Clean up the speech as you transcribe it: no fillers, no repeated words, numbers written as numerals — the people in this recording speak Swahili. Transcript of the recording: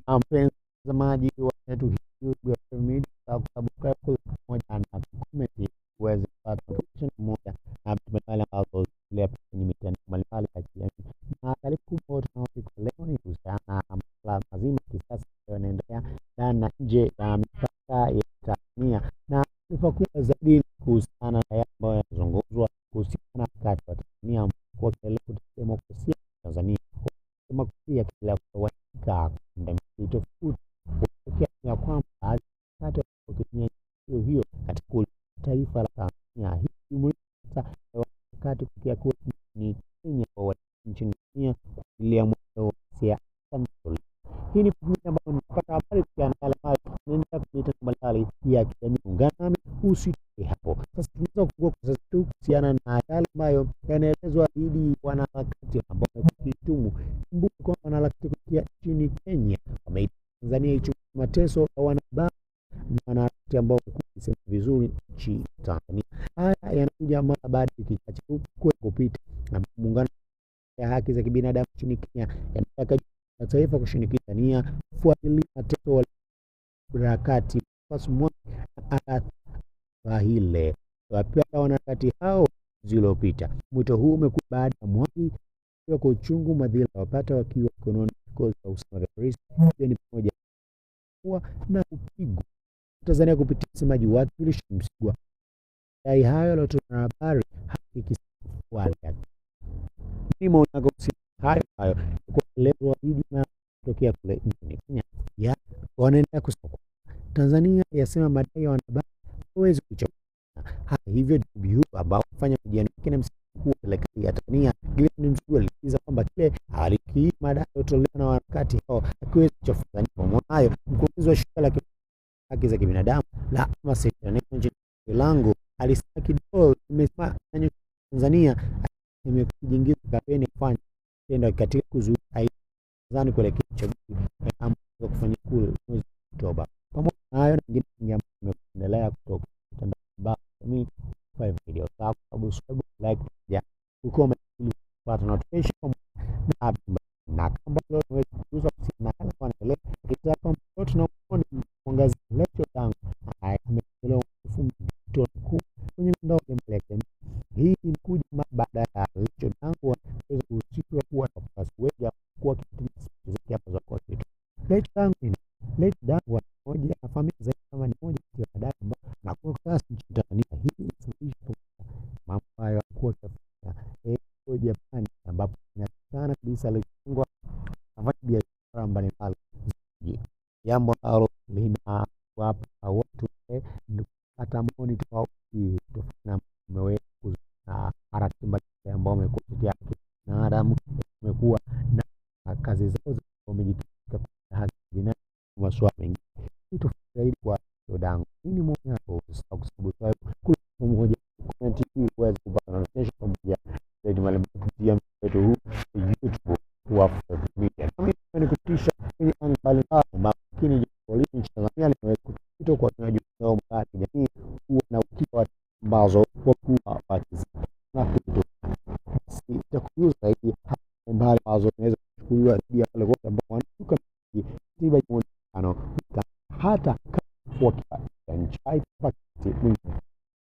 Na mpenzi mtazamaji wetu YouTube ya Media, kusubscribe kule pamoja na comment uweze kupata notification moja na tumekala ambazo zile kwenye mitandao mbalimbali ya kijamii. Na karibu kwa leo ni kuhusiana na masuala mazima kisasa yanayoendelea ndani na nje ya mipaka ya Tanzania, na taarifa kubwa zaidi kuhusiana na yale ambayo yanazungumzwa kuhusiana kati ya Tanzania kwa kile demokrasia ya Tanzania kama pia kila kwa ndani tofauti ya kwamba hata kutumia hiyo katika taifa la Tanzania hii wakati kukia kwa ni Kenya kwa nchini Kenya kulia mwendo wa siasa. Hii ni pamoja na kupata habari ya mbalimbali nenda kupita mbalimbali ya kijamii. Ungana nami usitoke hapo. Sasa tunaweza kuanza kuhusiana na yale ambayo yanaelezwa dhidi wanaharakati ambao wamekitumu kumbuka kwamba wanaharakati kutoka nchini Kenya wameita Tanzania ichukue mateso ya wanahabari na wanaharakati ambao kusema vizuri nchi Tanzania. Haya yanakuja mara baada ya kichache kupita na muungano ya haki za kibinadamu nchini Kenya yanataka taifa kushinikiza Tanzania kufuatilia mateso ya wanaharakati kwa mwaka ile wapata wanaharakati hao zilizopita. Mwito huu umekuja baada ya mwaki kwa uchungu madhila wapata wakiwa kononi kwa usalama wa polisi ni pamoja na kupigwa Tanzania kupitia msemaji wake Msigwa. Dai hayo leo tuna habari hakikiswali ni mwanako hayo kwa leo hii na kutokea kule nchini Kenya ya wanaendelea kusema Tanzania yasema madai ya wanahabari hawezi kuchoka. Hata hivyo DBU ambao kufanya mjadala na mkuu wa serikali ya Tanzania Gilman Msigwa alieleza kwamba kile alikii madai yaliyotolewa na wanaharakati hao akiweza kuchafuza pamoja hayo. Mkurugenzi wa shirika la haki za kibinadamu la Amnesty International Lango alisema kidogo imesema Tanzania imekujiingiza kampeni kufanya tendo katika kuzuia aidha kuelekea uchaguzi ambao kufanya kule mwezi Oktoba. Pamoja na hayo nyingine yameendelea kutoka mtandao jamii kwa video sababu subscribe like ya comment ili kupata notification na kama leo unaweza kuuza na kwa leo kitapa mtoto na kuangazia lecture yangu ametolewa mfumo kwenye mtandao wa jamii. Hii inakuja baada ya lecture yangu kuweza kusikia kuwa na password kwa kitu zake hapa za kwa kitu lecture yangu wa moja na familia zaidi kama ni moja ya madai ambayo na kwa kasi nchini Tanzania. Hii inasababisha mambo hayo kwa kwa Japani ambapo inaonekana kabisa lingwa afanya biashara mbalimbali jambo ambalo lina wapa watu hata maoni tofauti na umeweka na harakati mbalimbali ambao wamekuja na Adamu umekuwa na kazi zao